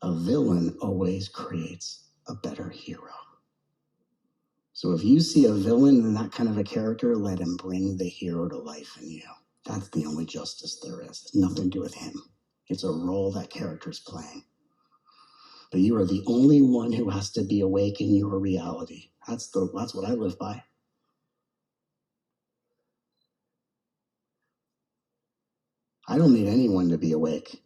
A villain always creates a better hero. So if you see a villain in that kind of a character, let him bring the hero to life in you. That's the only justice there is. It's nothing to do with him. It's a role that character's playing. But you are the only one who has to be awake in your reality. That's what I live by. I don't need anyone to be awake.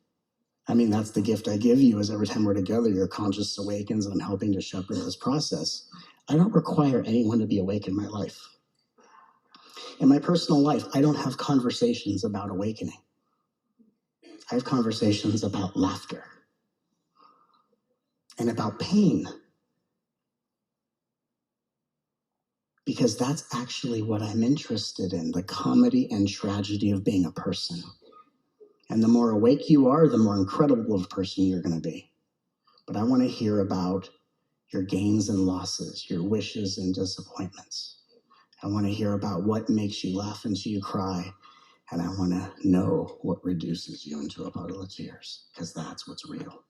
I mean, that's the gift I give you, is every time we're together, your conscious awakens and I'm helping to shepherd this process. I don't require anyone to be awake in my life. In my personal life, I don't have conversations about awakening. I have conversations about laughter and about pain. Because that's actually what I'm interested in, the comedy and tragedy of being a person. And the more awake you are, the more incredible of a person you're going to be. But I want to hear about your gains and losses, your wishes and disappointments. I want to hear about what makes you laugh until you cry. And I want to know what reduces you into a puddle of tears, because that's what's real.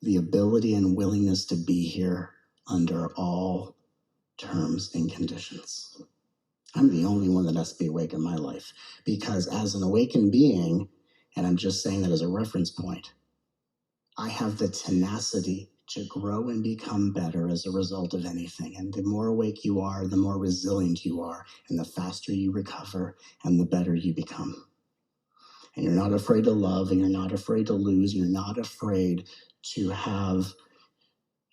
The ability and willingness to be here under all terms and conditions. I'm the only one that has to be awake in my life, because as an awakened being, and I'm just saying that as a reference point, I have the tenacity to grow and become better as a result of anything. And the more awake you are, the more resilient you are, and the faster you recover, and the better you become. And you're not afraid to love, and you're not afraid to lose, you're not afraid to have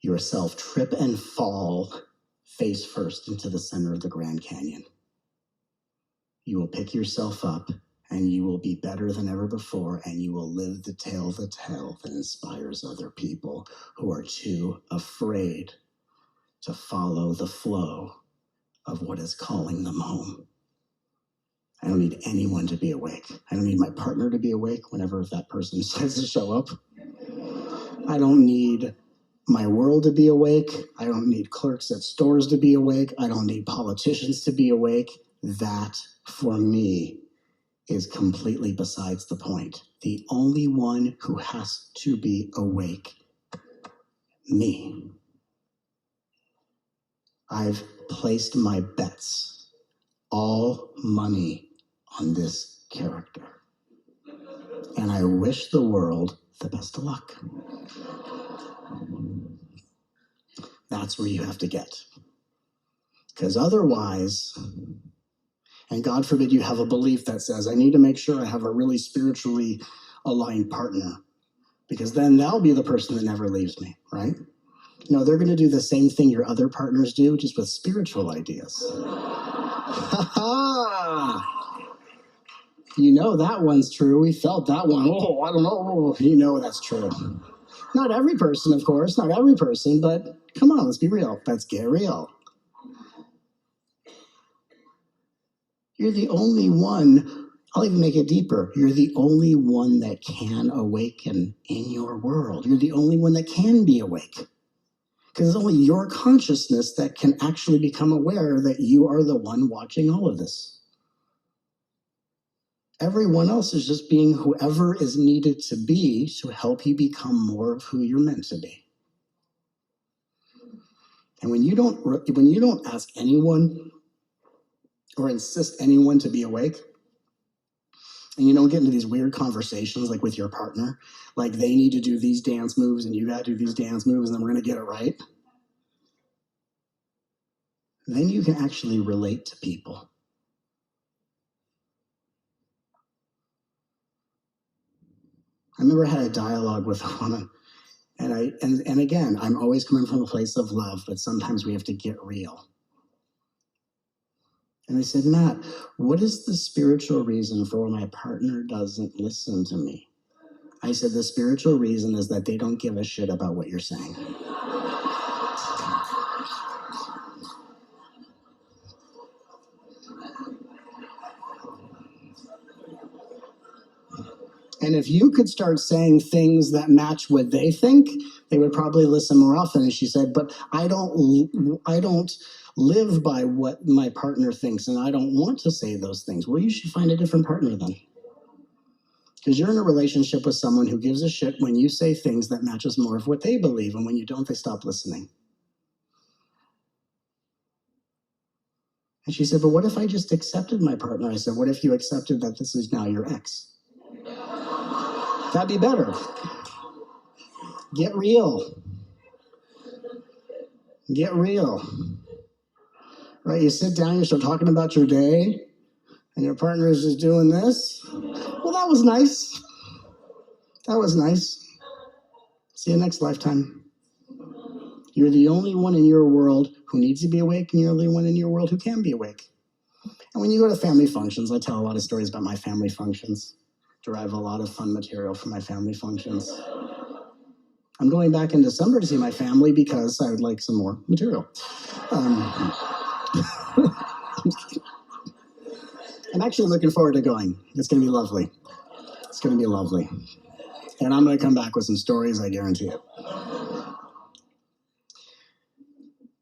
yourself trip and fall face first into the center of the Grand Canyon. You will pick yourself up and you will be better than ever before, and you will live the tale that inspires other people who are too afraid to follow the flow of what is calling them home. I don't need anyone to be awake. I don't need my partner to be awake whenever that person decides to show up. I don't need my world to be awake. I don't need clerks at stores to be awake. I don't need politicians to be awake. That, for me, is completely besides the point. The only one who has to be awake, me. I've placed my bets, all money, on this character. And I wish the world the best of luck. That's where you have to get. Because otherwise, and God forbid you have a belief that says, I need to make sure I have a really spiritually aligned partner, because then they'll be the person that never leaves me, right? No, they're going to do the same thing your other partners do, just with spiritual ideas. You know that one's true. We felt that one. Oh, I don't know. You know that's true. Not every person, of course. Not every person, but come on, let's be real. Let's get real. You're the only one. I'll even make it deeper. You're the only one that can awaken in your world. You're the only one that can be awake. Because it's only your consciousness that can actually become aware that you are the one watching all of this. Everyone else is just being whoever is needed to be to help you become more of who you're meant to be. And when you don't ask anyone or insist anyone to be awake, and you don't get into these weird conversations like with your partner, like they need to do these dance moves and you got to do these dance moves and then we're going to get it right, then you can actually relate to people. I remember I had a dialogue with a woman, and again, I'm always coming from a place of love, but sometimes we have to get real. And I said, Matt, what is the spiritual reason for when my partner doesn't listen to me? I said, the spiritual reason is that they don't give a shit about what you're saying. And if you could start saying things that match what they think, they would probably listen more often. And she said, but I don't live by what my partner thinks, and I don't want to say those things. Well, you should find a different partner then. Because you're in a relationship with someone who gives a shit when you say things that matches more of what they believe, and when you don't, they stop listening. And she said, but what if I just accepted my partner? I said, what if you accepted that this is now your ex? That'd be better. Get real. Get real. Right? You sit down, you start talking about your day, and your partner is just doing this. Well, that was nice. That was nice. See you next lifetime. You're the only one in your world who needs to be awake, and you're the only one in your world who can be awake. And when you go to family functions, I tell a lot of stories about my family functions, derive a lot of fun material from my family functions. I'm going back in December to see my family because I would like some more material. I'm actually looking forward to going. It's going to be lovely. It's going to be lovely. And I'm going to come back with some stories, I guarantee it.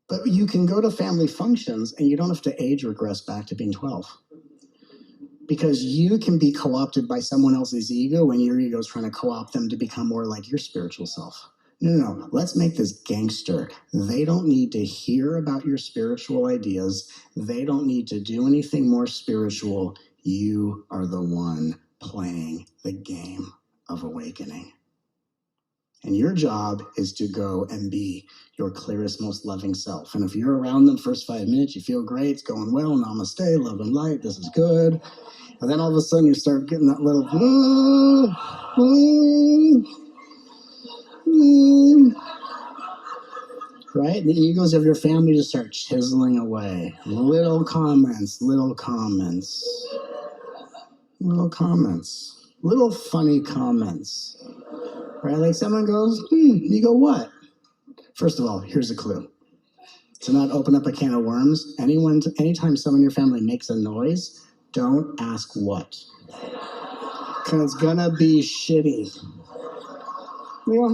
But you can go to family functions and you don't have to age regress back to being 12. Because you can be co-opted by someone else's ego when your ego is trying to co-opt them to become more like your spiritual self. No. Let's make this gangster. They don't need to hear about your spiritual ideas. They don't need to do anything more spiritual. You are the one playing the game of awakening. And your job is to go and be your clearest, most loving self. And if you're around them first 5 minutes, you feel great, it's going well, namaste, love and light, this is good. And then all of a sudden you start getting that little, right? The egos of your family just start chiseling away. Little comments, little funny comments. Right? Like someone goes, you go, what? First of all, here's a clue. To not open up a can of worms, anytime someone in your family makes a noise, don't ask what. Because it's gonna be shitty. We go,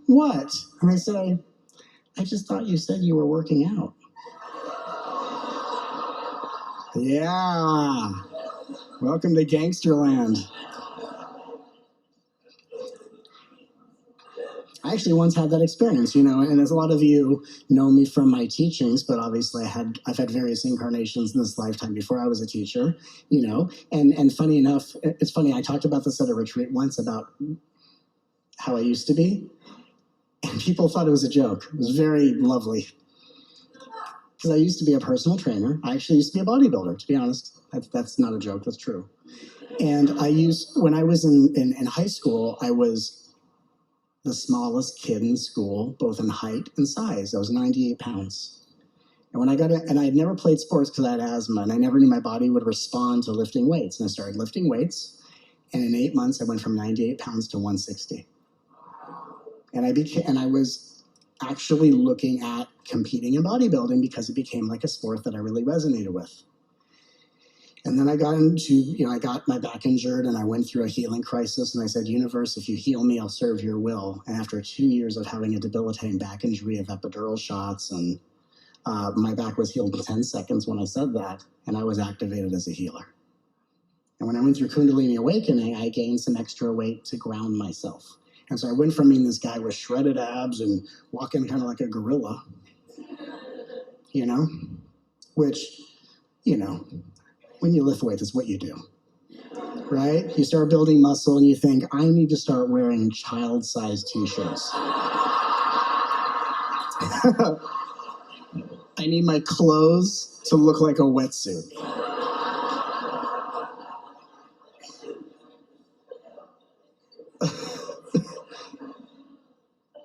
what? And they say, I just thought you said you were working out. Yeah. Welcome to Gangsterland. I actually once had that experience, and as a lot of you know me from my teachings, but obviously I've had various incarnations in this lifetime before I was a teacher, and funny enough, it's funny, I talked about this at a retreat once about how I used to be, and people thought it was a joke. It was very lovely. Because I used to be a personal trainer. I actually used to be a bodybuilder, to be honest. That's not a joke, that's true. And when I was in high school, I was the smallest kid in school, both in height and size. I was 98 pounds. And when I had never played sports because I had asthma, and I never knew my body would respond to lifting weights. And I started lifting weights, and in 8 months, I went from 98 pounds to 160. And I was actually looking at competing in bodybuilding because it became like a sport that I really resonated with. And then I got I got my back injured and I went through a healing crisis, and I said, universe, if you heal me, I'll serve your will. And after 2 years of having a debilitating back injury of epidural shots, and my back was healed in 10 seconds when I said that, and I was activated as a healer. And when I went through Kundalini Awakening, I gained some extra weight to ground myself. And so I went from being this guy with shredded abs and walking kind of like a gorilla, which, when you lift weights, it's what you do, right? You start building muscle and you think, I need to start wearing child-sized t-shirts. I need my clothes to look like a wetsuit.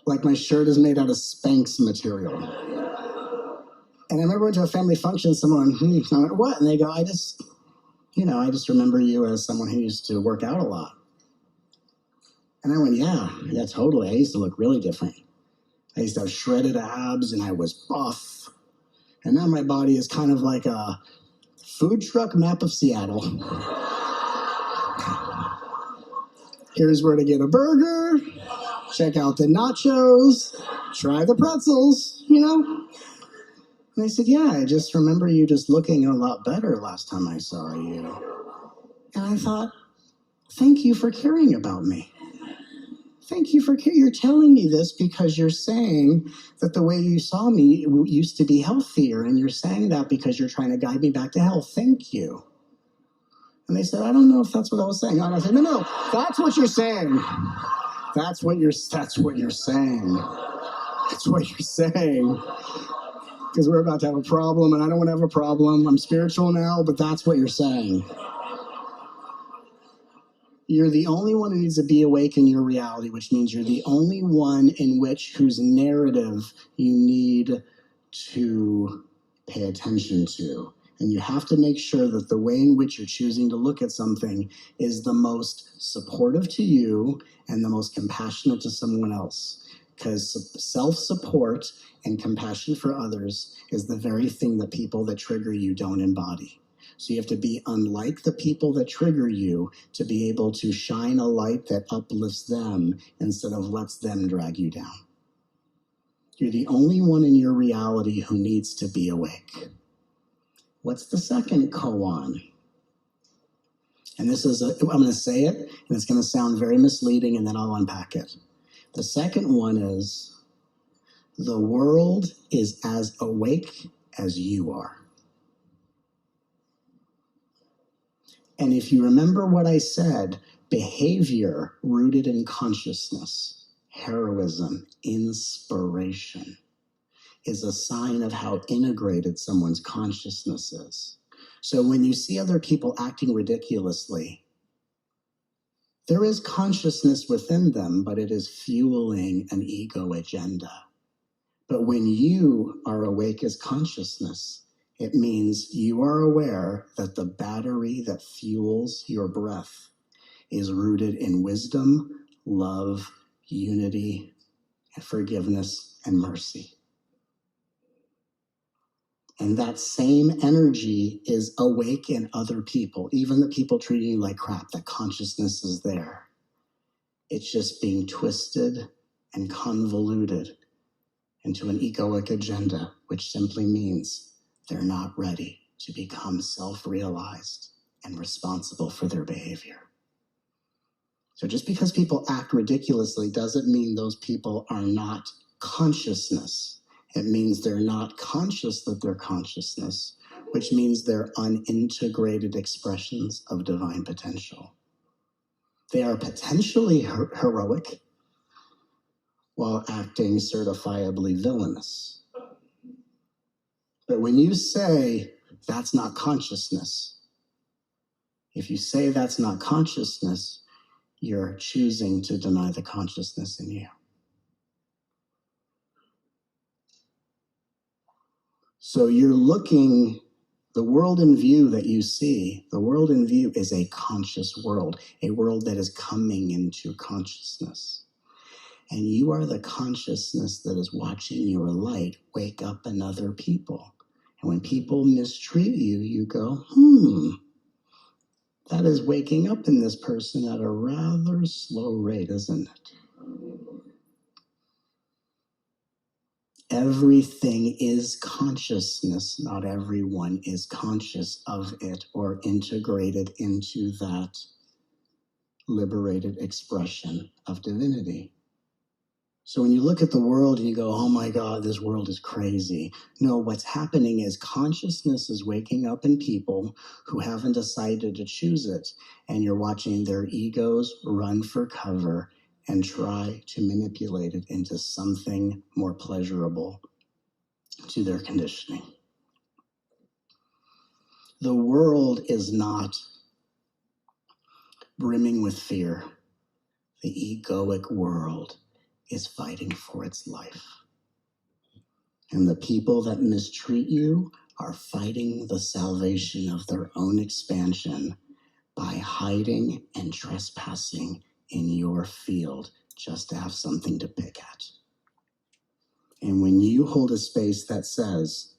Like my shirt is made out of Spanx material. And I remember going to a family function, someone, I went, what? And they go, I just remember you as someone who used to work out a lot. And I went, yeah, totally. I used to look really different. I used to have shredded abs and I was buff. And now my body is kind of like a food truck map of Seattle. Here's where to get a burger, check out the nachos, try the pretzels, And they said, yeah, I just remember you just looking a lot better last time I saw you. And I thought, Thank you for caring about me. Thank you for caring. You're telling me this because you're saying that the way you saw me used to be healthier, and you're saying that because you're trying to guide me back to health. Thank you. And they said, I don't know if that's what I was saying. And I said, no, that's what you're saying. That's what you're saying. That's what you're saying. Because we're about to have a problem, and I don't want to have a problem. I'm spiritual now, but that's what you're saying. You're the only one who needs to be awake in your reality, which means you're the only one whose narrative you need to pay attention to. And you have to make sure that the way in which you're choosing to look at something is the most supportive to you and the most compassionate to someone else. Because self-support and compassion for others is the very thing that people that trigger you don't embody. So you have to be unlike the people that trigger you to be able to shine a light that uplifts them instead of lets them drag you down. You're the only one in your reality who needs to be awake. What's the second koan? And this is, I'm going to say it, and it's going to sound very misleading, and then I'll unpack it. The second one is, the world is as awake as you are. And if you remember what I said, behavior rooted in consciousness, heroism, inspiration, is a sign of how integrated someone's consciousness is. So when you see other people acting ridiculously, there is consciousness within them, but it is fueling an ego agenda. But when you are awake as consciousness, it means you are aware that the battery that fuels your breath is rooted in wisdom, love, unity, forgiveness, and mercy. And that same energy is awake in other people, even the people treating you like crap. That consciousness is there. It's just being twisted and convoluted into an egoic agenda, which simply means they're not ready to become self-realized and responsible for their behavior. So just because people act ridiculously doesn't mean those people are not consciousness. It means they're not conscious that they're consciousness, which means they're unintegrated expressions of divine potential. They are potentially heroic while acting certifiably villainous. But when you say that's not consciousness, if you say that's not consciousness, you're choosing to deny the consciousness in you. So you're looking, the world in view that you see, the world in view is a conscious world, a world that is coming into consciousness. And you are the consciousness that is watching your light wake up in other people. And when people mistreat you, you go, that is waking up in this person at a rather slow rate, isn't it? Everything is consciousness. Not everyone is conscious of it or integrated into that liberated expression of divinity. So when you look at the world and you go, oh my God, this world is crazy. No, what's happening is consciousness is waking up in people who haven't decided to choose it. And you're watching their egos run for cover and try to manipulate it into something more pleasurable to their conditioning. The world is not brimming with fear. The egoic world is fighting for its life. And the people that mistreat you are fighting the salvation of their own expansion by hiding and trespassing in your field just to have something to pick at. And when you hold a space that says,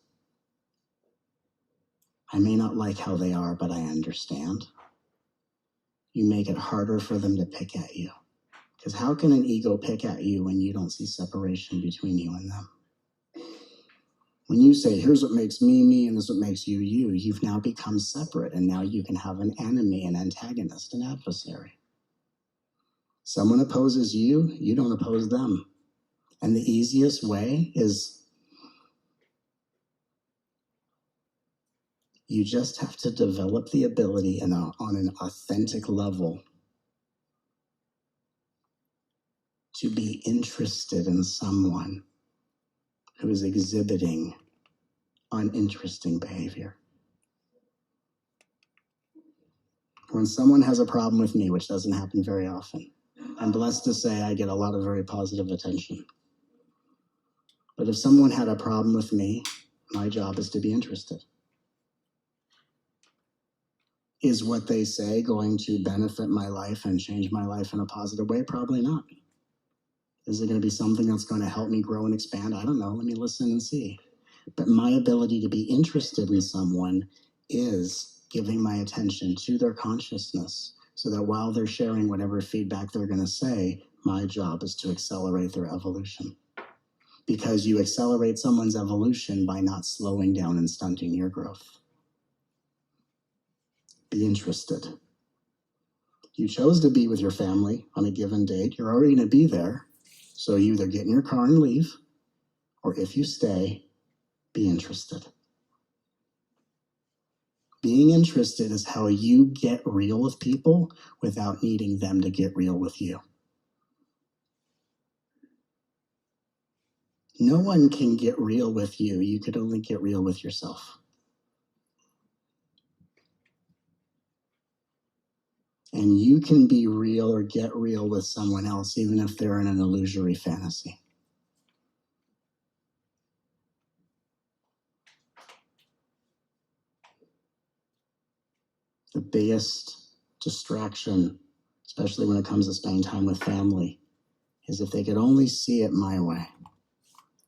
I may not like how they are, but I understand, you make it harder for them to pick at you. Because how can an ego pick at you when you don't see separation between you and them? When you say, here's what makes me, me, and this is what makes you, you, you've now become separate, and now you can have an enemy, an antagonist, an adversary. Someone opposes you, you don't oppose them. And the easiest way is you just have to develop the ability on an authentic level to be interested in someone who is exhibiting uninteresting behavior. When someone has a problem with me, which doesn't happen very often, I'm blessed to say I get a lot of very positive attention. But if someone had a problem with me, my job is to be interested. Is what they say going to benefit my life and change my life in a positive way? Probably not. Is it going to be something that's going to help me grow and expand? I don't know. Let me listen and see. But my ability to be interested in someone is giving my attention to their consciousness so that while they're sharing whatever feedback they're going to say, my job is to accelerate their evolution. Because you accelerate someone's evolution by not slowing down and stunting your growth. Be interested. You chose to be with your family on a given date. You're already going to be there. So you either get in your car and leave, or if you stay, be interested. Being interested is how you get real with people without needing them to get real with you. No one can get real with you. You could only get real with yourself. And you can be real or get real with someone else, even if they're in an illusory fantasy. The biggest distraction, especially when it comes to spending time with family, is if they could only see it my way.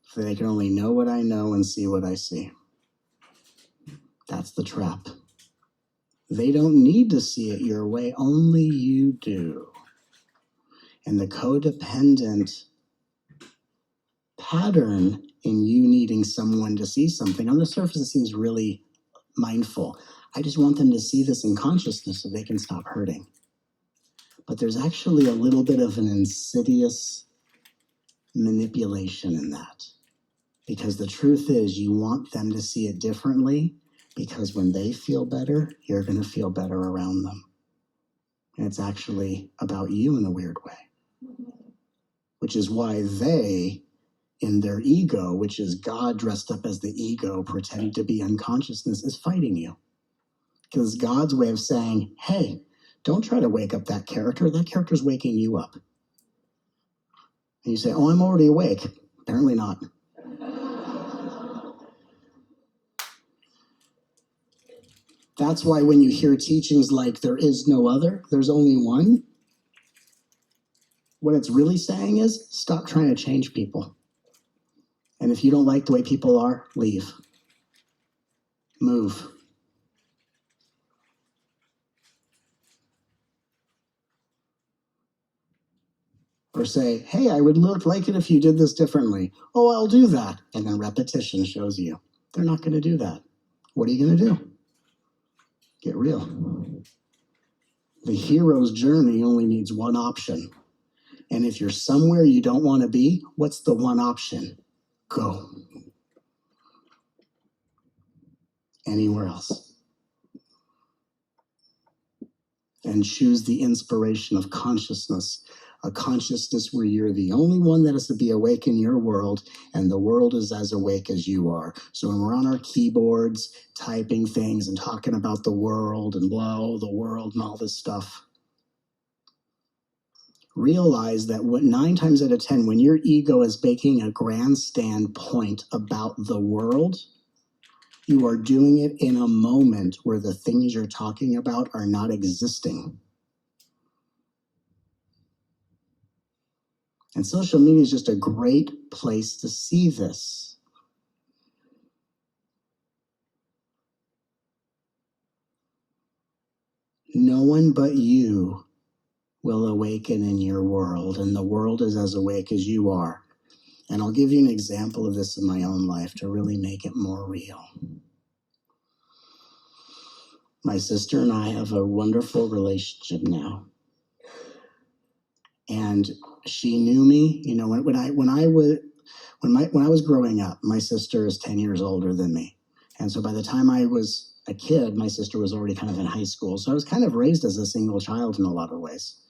If they could only know what I know and see what I see. That's the trap. They don't need to see it your way, only you do. And the codependent pattern in you needing someone to see something, on the surface it seems really mindful. I just want them to see this in consciousness so they can stop hurting. But there's actually a little bit of an insidious manipulation in that. Because the truth is, you want them to see it differently, because when they feel better, you're going to feel better around them. And it's actually about you in a weird way. Which is why they, in their ego, which is God dressed up as the ego, pretending to be unconsciousness, is fighting you. Because God's way of saying, hey, don't try to wake up that character. That character's waking you up. And you say, oh, I'm already awake. Apparently not. That's why when you hear teachings like there is no other, there's only one, what it's really saying is stop trying to change people. And if you don't like the way people are, leave. Move. Or say, hey, I would like it if you did this differently. Oh, I'll do that. And then repetition shows you. They're not going to do that. What are you going to do? Get real. The hero's journey only needs one option. And if you're somewhere you don't want to be, what's the one option? Go. Anywhere else. And choose the inspiration of consciousness, a consciousness where you're the only one that is to be awake in your world, and the world is as awake as you are. So when we're on our keyboards, typing things and talking about the world and blah, the world and all this stuff, realize that 9 times out of 10, when your ego is making a grandstand point about the world, you are doing it in a moment where the things you're talking about are not existing. And social media is just a great place to see this. No one but you will awaken in your world, and the world is as awake as you are. And I'll give you an example of this in my own life to really make it more real. My sister and I have a wonderful relationship now. And she knew me, you know, when I was growing up. My sister is 10 years older than me. And so by the time I was a kid, my sister was already kind of in high school. So I was kind of raised as a single child in a lot of ways.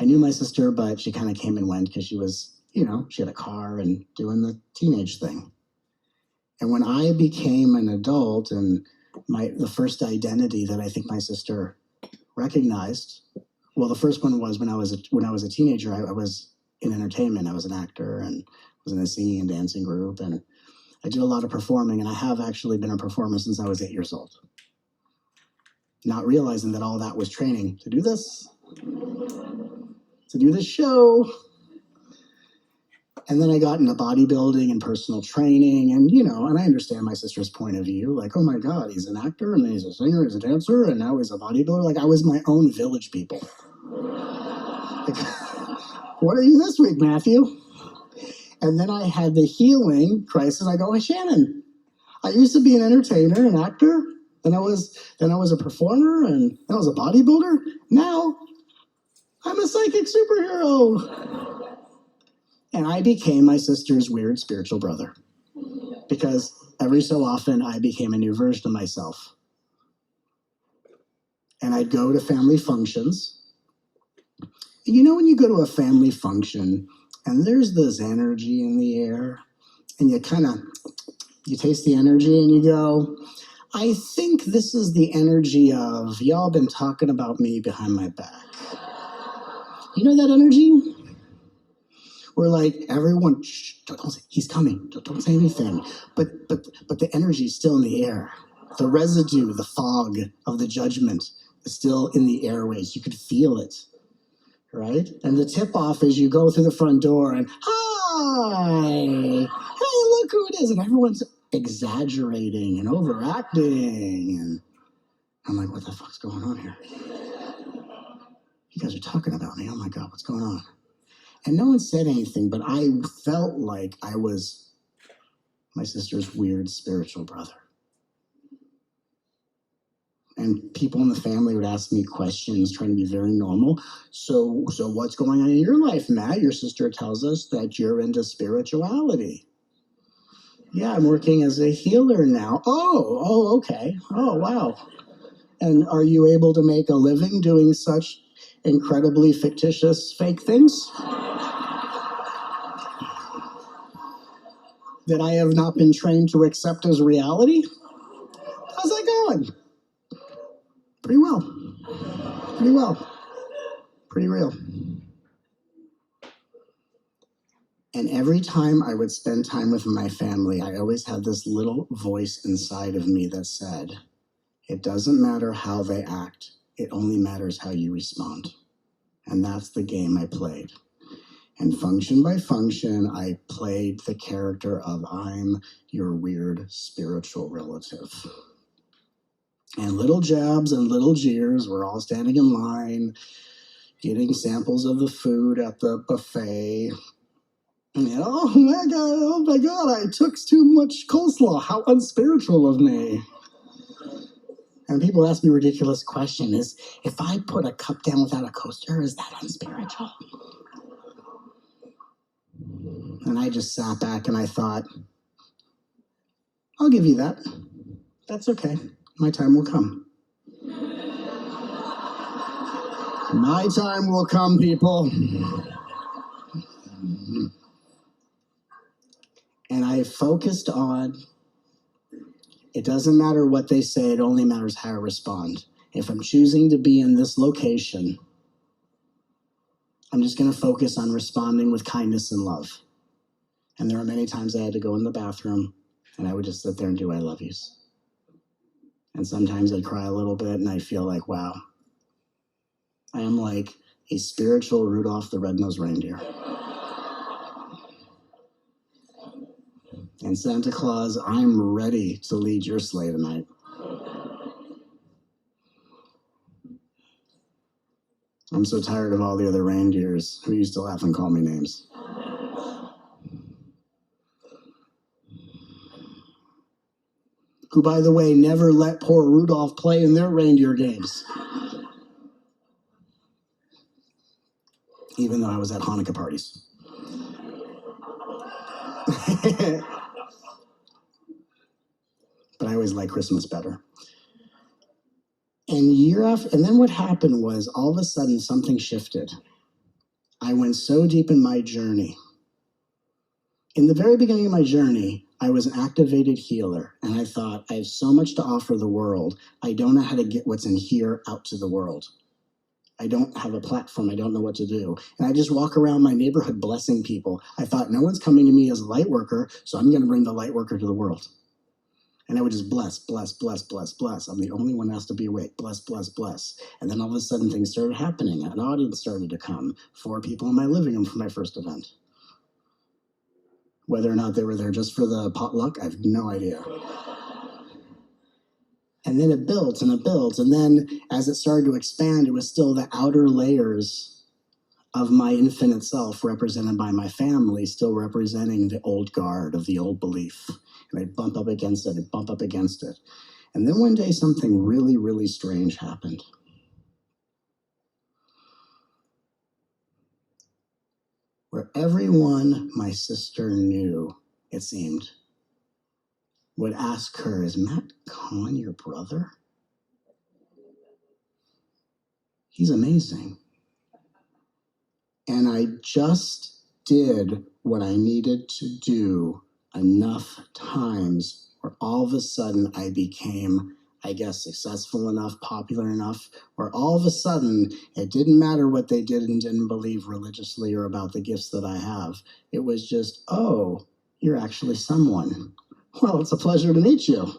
I knew my sister, but she kind of came and went because she was, you know, she had a car and doing the teenage thing. And when I became an adult, and the first identity that I think my sister recognized, well, the first one was when I was a teenager. I was in entertainment. I was an actor and was in a singing and dancing group, and I did a lot of performing. And I have actually been a performer since I was 8 years old, not realizing that all that was training to do this show. And then I got into bodybuilding and personal training, and, you know, and I understand my sister's point of view, like, oh my God, he's an actor, and then he's a singer, he's a dancer, and now he's a bodybuilder. Like, I was my own Village People. Like, what are you this week, Matthew? And then I had the healing crisis. I go, hey, Shannon, I used to be an entertainer, an actor, then I was a performer, and then I was a bodybuilder. Now I'm a psychic superhero. And I became my sister's weird spiritual brother, because every so often I became a new version of myself. And I'd go to family functions. You know, when you go to a family function and there's this energy in the air, and you taste the energy and you go, I think this is the energy of, y'all been talking about me behind my back. You know that energy? We're like, everyone, shh, don't say, he's coming, don't say anything. But the energy is still in the air. The residue, the fog of the judgment is still in the airways. You could feel it, right? And the tip-off is you go through the front door and, hi, hey, look who it is. And everyone's exaggerating and overacting. And I'm like, what the fuck's going on here? You guys are talking about me. Oh my God, what's going on? And no one said anything, but I felt like I was my sister's weird spiritual brother. And people in the family would ask me questions, trying to be very normal. So what's going on in your life, Matt? Your sister tells us that you're into spirituality. Yeah, I'm working as a healer now. Oh, okay. Oh, wow. And are you able to make a living doing such incredibly fictitious fake things that I have not been trained to accept as reality? How's that going? Pretty well. Pretty real. And every time I would spend time with my family, I always had this little voice inside of me that said, it doesn't matter how they act, it only matters how you respond. And that's the game I played. And function by function, I played the character of I'm your weird spiritual relative. And little jabs and little jeers, we're all standing in line, getting samples of the food at the buffet. And, oh my God, I took too much coleslaw. How unspiritual of me. And people ask me ridiculous questions. If I put a cup down without a coaster, is that unspiritual? And I just sat back and I thought, I'll give you that. That's okay. My time will come. My time will come, people. And I focused on, it doesn't matter what they say, it only matters how I respond. If I'm choosing to be in this location, I'm just going to focus on responding with kindness and love. And there are many times I had to go in the bathroom and I would just sit there and do I love yous. And sometimes I'd cry a little bit and I'd feel like, wow, I am like a spiritual Rudolph the Red-Nosed Reindeer. And Santa Claus, I'm ready to lead your sleigh tonight. I'm so tired of all the other reindeers who used to laugh and call me names. Who, by the way, never let poor Rudolph play in their reindeer games. even though I was at Hanukkah parties. But I always like Christmas better. And then what happened was all of a sudden something shifted. I went so deep in my journey. In the very beginning of my journey, I was an activated healer, and I thought, I have so much to offer the world. I don't know how to get what's in here out to the world. I don't have a platform. I don't know what to do. And I just walk around my neighborhood blessing people. I thought, no one's coming to me as a light worker, so I'm going to bring the light worker to the world. And I would just bless, bless, bless, bless, bless. I'm the only one that has to be awake. Bless, bless, bless. And then all of a sudden things started happening. An audience started to come. 4 people in my living room for my first event. Whether or not they were there just for the potluck, I have no idea. And then it built and it built. And then as it started to expand, it was still the outer layers of my infinite self represented by my family, still representing the old guard of the old belief. And I'd bump up against it, I'd bump up against it. And then one day something really, really strange happened. Where everyone my sister knew, it seemed, would ask her, is Matt Kahn your brother? He's amazing. And I just did what I needed to do enough times where all of a sudden I became, I guess, successful enough, popular enough, where all of a sudden it didn't matter what they did and didn't believe religiously or about the gifts that I have. It was just, oh, you're actually someone. Well, it's a pleasure to meet you.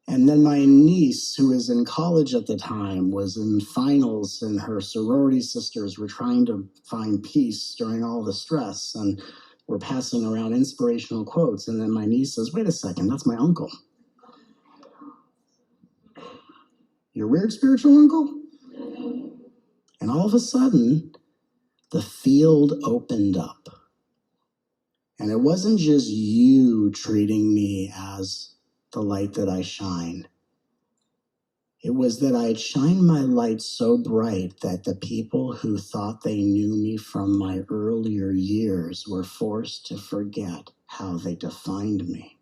And then my niece, who was in college at the time, was in finals, and her sorority sisters were trying to find peace during all the stress, and were passing around inspirational quotes. And then my niece says, wait a second, that's my uncle. Your weird spiritual uncle? And all of a sudden, the field opened up. And it wasn't just you treating me as the light that I shine. It was that I had shined my light so bright that the people who thought they knew me from my earlier years were forced to forget how they defined me.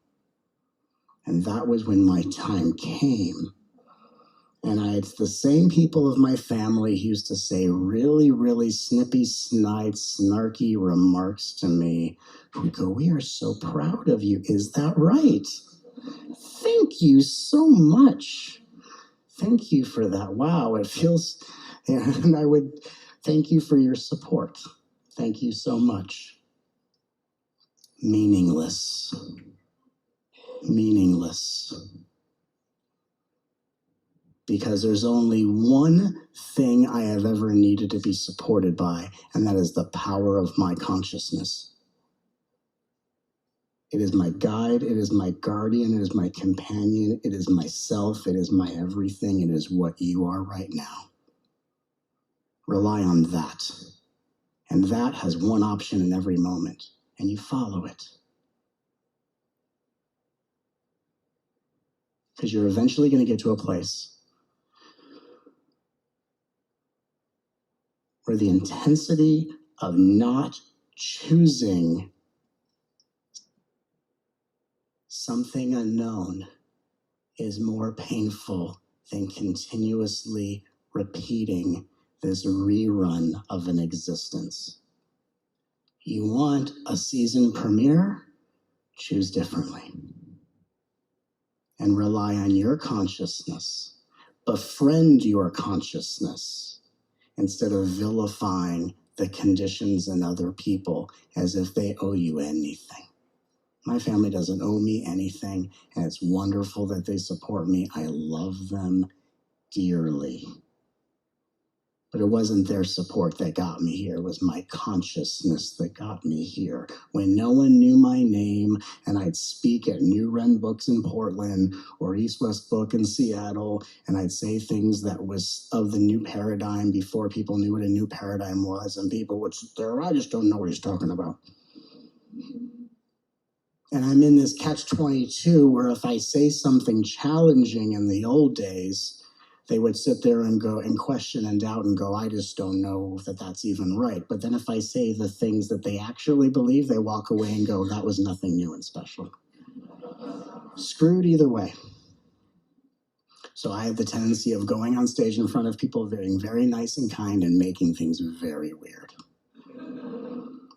And that was when my time came. And I had the same people of my family who used to say really, really snippy, snide, snarky remarks to me who go, we are so proud of you. Is that right? Thank you so much. Thank you for that. Wow, it feels, and I would thank you for your support. Thank you so much. Meaningless. Meaningless. Because there's only one thing I have ever needed to be supported by, and that is the power of my consciousness. It is my guide, it is my guardian, it is my companion, it is myself, it is my everything, it is what you are right now. Rely on that. And that has one option in every moment, and you follow it. Because you're eventually going to get to a place where the intensity of not choosing something unknown is more painful than continuously repeating this rerun of an existence. You want a season premiere? Choose differently. And rely on your consciousness. Befriend your consciousness instead of vilifying the conditions in other people as if they owe you anything. My family doesn't owe me anything, and it's wonderful that they support me. I love them dearly. But it wasn't their support that got me here. It was my consciousness that got me here. When no one knew my name, and I'd speak at New Ren Books in Portland or East West Book in Seattle, and I'd say things that was of the new paradigm before people knew what a new paradigm was, and people would sit there, I just don't know what he's talking about. And I'm in this catch-22 where if I say something challenging in the old days, they would sit there and go and question and doubt and go, I just don't know that that's even right. But then if I say the things that they actually believe, they walk away and go, that was nothing new and special. Screwed either way. So I have the tendency of going on stage in front of people, being very nice and kind and making things very weird.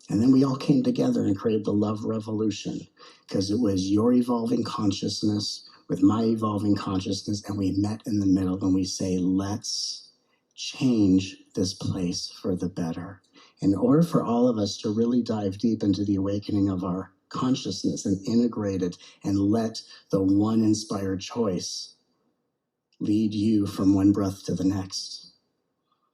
And then we all came together and created the love revolution, because it was your evolving consciousness with my evolving consciousness, and we met in the middle and we say, let's change this place for the better. In order for all of us to really dive deep into the awakening of our consciousness and integrate it and let the one inspired choice lead you from one breath to the next,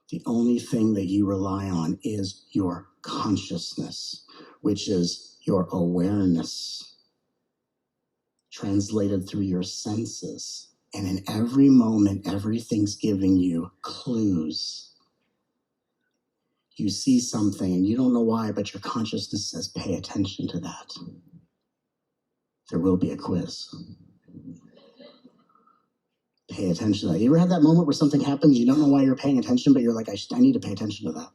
the only thing that you rely on is your consciousness, which is your awareness, translated through your senses. And in every moment, everything's giving you clues. You see something and you don't know why, but your consciousness says, pay attention to that. There will be a quiz. Pay attention to that. You ever had that moment where something happens, you don't know why you're paying attention, but you're like, I need to pay attention to that.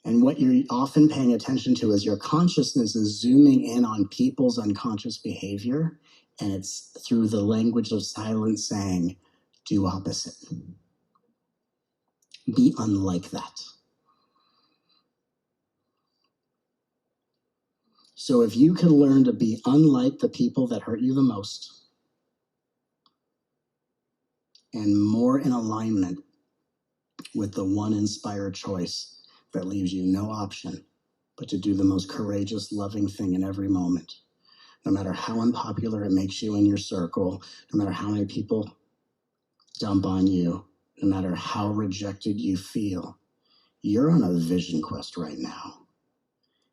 And what you're often paying attention to is your consciousness is zooming in on people's unconscious behavior, and it's through the language of silence saying, do opposite. Be unlike that. So if you can learn to be unlike the people that hurt you the most, and more in alignment with the one inspired choice that leaves you no option but to do the most courageous, loving thing in every moment, no matter how unpopular it makes you in your circle, no matter how many people dump on you, no matter how rejected you feel, you're on a vision quest right now.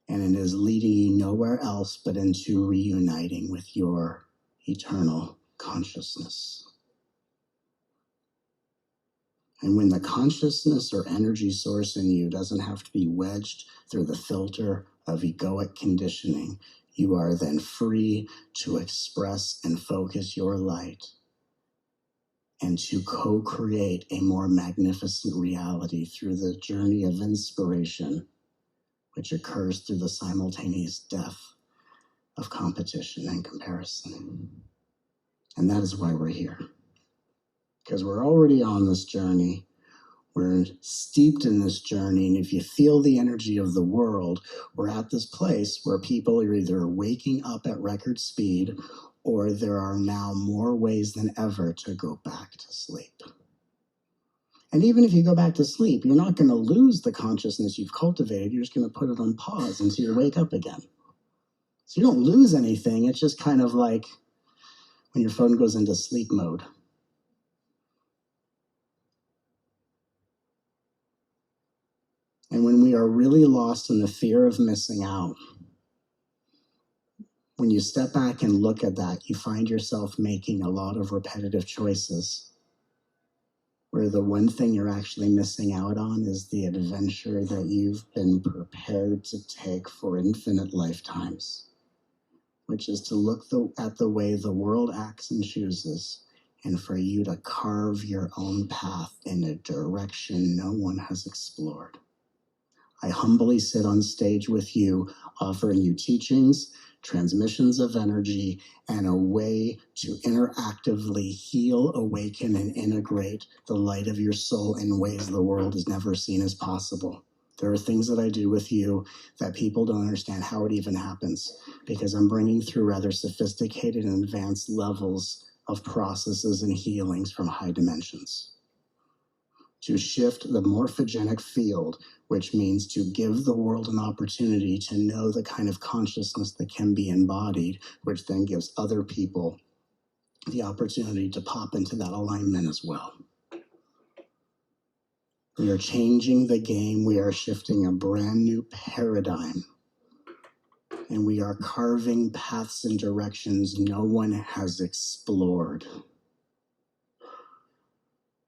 And it is leading you nowhere else but into reuniting with your eternal consciousness. And when the consciousness or energy source in you doesn't have to be wedged through the filter of egoic conditioning, you are then free to express and focus your light and to co-create a more magnificent reality through the journey of inspiration, which occurs through the simultaneous death of competition and comparison. And that is why we're here. Because we're already on this journey. We're steeped in this journey. And if you feel the energy of the world, we're at this place where people are either waking up at record speed, or there are now more ways than ever to go back to sleep. And even if you go back to sleep, you're not going to lose the consciousness you've cultivated. You're just going to put it on pause until you wake up again. So you don't lose anything. It's just kind of like when your phone goes into sleep mode. And when we are really lost in the fear of missing out, when you step back and look at that, you find yourself making a lot of repetitive choices, where the one thing you're actually missing out on is the adventure that you've been prepared to take for infinite lifetimes, which is to look at the way the world acts and chooses, and for you to carve your own path in a direction no one has explored. I humbly sit on stage with you, offering you teachings, transmissions of energy, and a way to interactively heal, awaken, and integrate the light of your soul in ways the world has never seen as possible. There are things that I do with you that people don't understand how it even happens, because I'm bringing through rather sophisticated and advanced levels of processes and healings from high dimensions. To shift the morphogenic field, which means to give the world an opportunity to know the kind of consciousness that can be embodied, which then gives other people the opportunity to pop into that alignment as well. We are changing the game. We are shifting a brand new paradigm. And we are carving paths and directions no one has explored.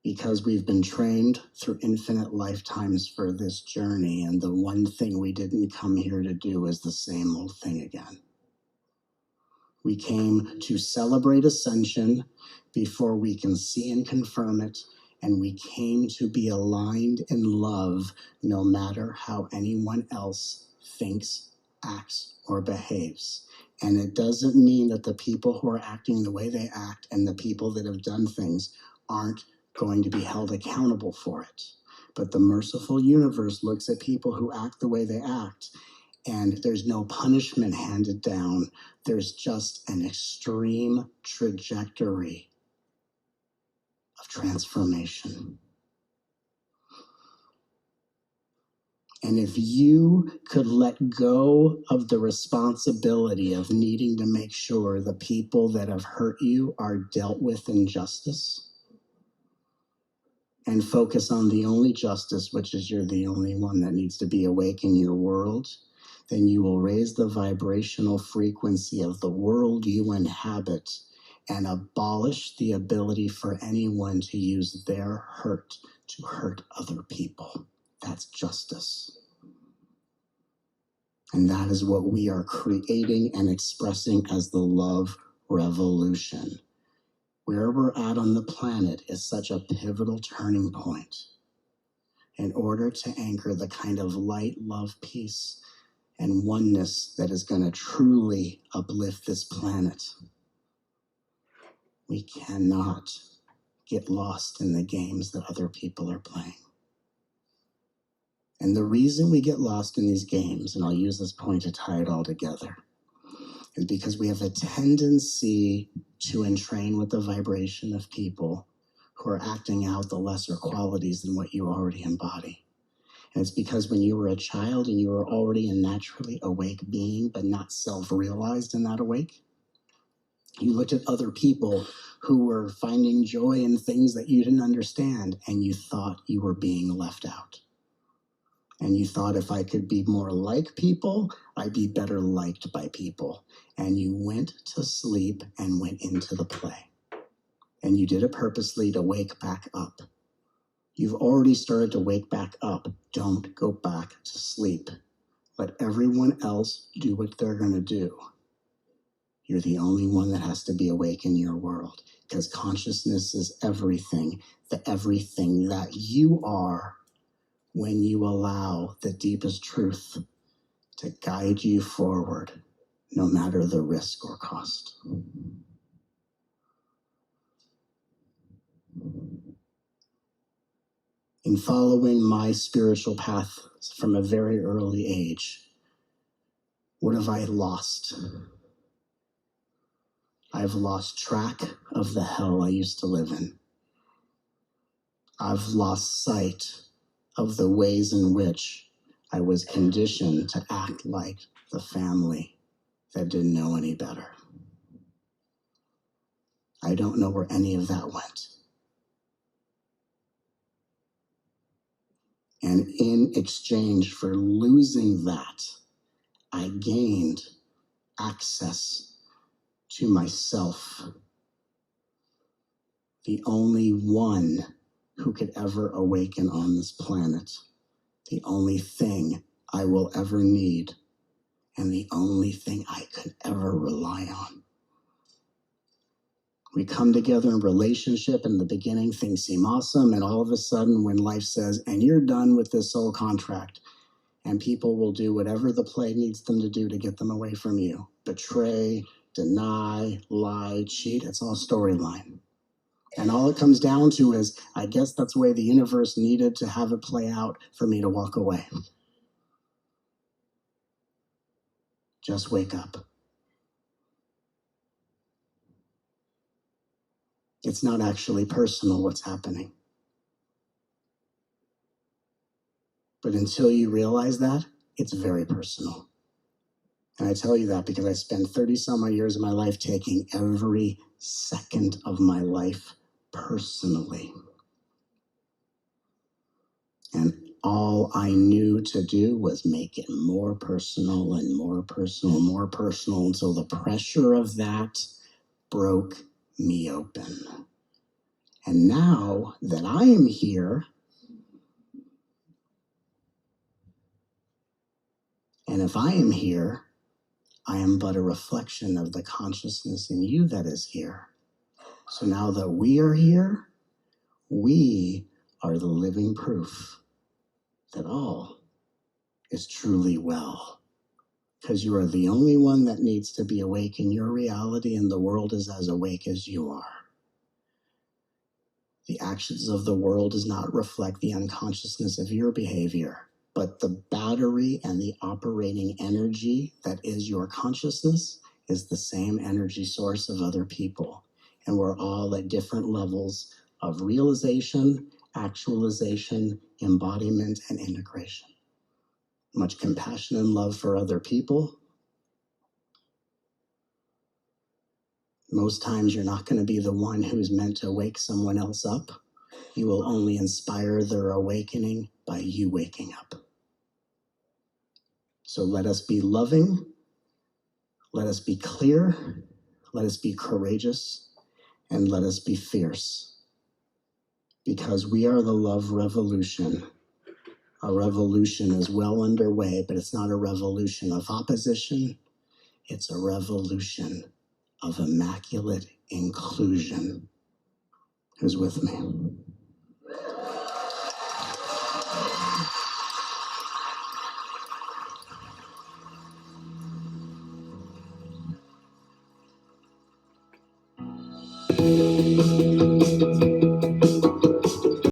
Because we've been trained through infinite lifetimes for this journey, and the one thing we didn't come here to do is the same old thing again. We came to celebrate ascension before we can see and confirm it. And we came to be aligned in love, no matter how anyone else thinks, acts, or behaves. And it doesn't mean that the people who are acting the way they act and the people that have done things aren't going to be held accountable for it. But the merciful universe looks at people who act the way they act, and there's no punishment handed down. There's just an extreme trajectory of transformation. And if you could let go of the responsibility of needing to make sure the people that have hurt you are dealt with in justice, and focus on the only justice, which is you're the only one that needs to be awake in your world, then you will raise the vibrational frequency of the world you inhabit and abolish the ability for anyone to use their hurt to hurt other people. That's justice. And that is what we are creating and expressing as the love revolution. Where we're at on the planet is such a pivotal turning point. In order to anchor the kind of light, love, peace, and oneness that is going to truly uplift this planet, we cannot get lost in the games that other people are playing. And the reason we get lost in these games, and I'll use this point to tie it all together, is because we have a tendency to entrain with the vibration of people who are acting out the lesser qualities than what you already embody. And it's because when you were a child and you were already a naturally awake being, but not self-realized in that awake, you looked at other people who were finding joy in things that you didn't understand, and you thought you were being left out. And you thought, if I could be more like people, I'd be better liked by people. And you went to sleep and went into the play. And you did it purposely to wake back up. You've already started to wake back up. Don't go back to sleep. Let everyone else do what they're going to do. You're the only one that has to be awake in your world, because consciousness is everything, the everything that you are, when you allow the deepest truth to guide you forward, no matter the risk or cost. In following my spiritual path from a very early age, what have I lost? I've lost track of the hell I used to live in. I've lost sight of the ways in which I was conditioned to act like the family that didn't know any better. I don't know where any of that went. And in exchange for losing that, I gained access to myself, the only one who could ever awaken on this planet, the only thing I will ever need, and the only thing I could ever rely on. We come together in relationship, and in the beginning things seem awesome, and all of a sudden when life says, and you're done with this soul contract, and people will do whatever the play needs them to do to get them away from you. Betray, deny, lie, cheat, it's all storyline. And all it comes down to is, I guess that's the way the universe needed to have it play out for me to walk away. Just wake up. It's not actually personal what's happening. But until you realize that, it's very personal. And I tell you that because I spent 30 some odd years of my life taking every second of my life personally. And all I knew to do was make it more personal and more personal, more personal, until the pressure of that broke me open. And now that I am here, and if I am here, I am but a reflection of the consciousness in you that is here. So now that we are here, we are the living proof that all is truly well. Because you are the only one that needs to be awake in your reality, and the world is as awake as you are. The actions of the world does not reflect the unconsciousness of your behavior, but the battery and the operating energy that is your consciousness is the same energy source of other people. And we're all at different levels of realization, actualization, embodiment, and integration. Much compassion and love for other people. Most times you're not going to be the one who's meant to wake someone else up. You will only inspire their awakening by you waking up. So let us be loving, let us be clear, let us be courageous, and let us be fierce. Because we are the love revolution. A revolution is well underway, but it's not a revolution of opposition. It's a revolution of immaculate inclusion. Who's with me?